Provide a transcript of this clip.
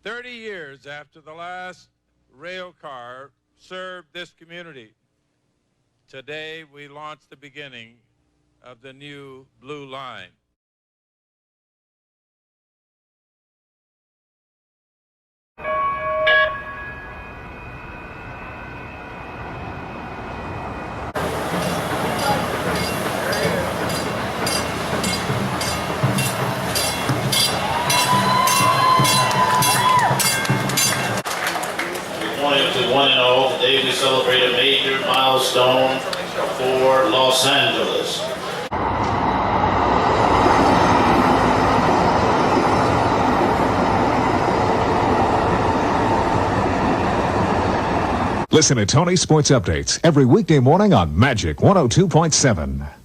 30 years after the last rail car served this community, today we launch the beginning of the new Blue Line. To 1-0, today we celebrate a major milestone for Los Angeles. Listen to Tony Sports Updates every weekday morning on Magic 102.7.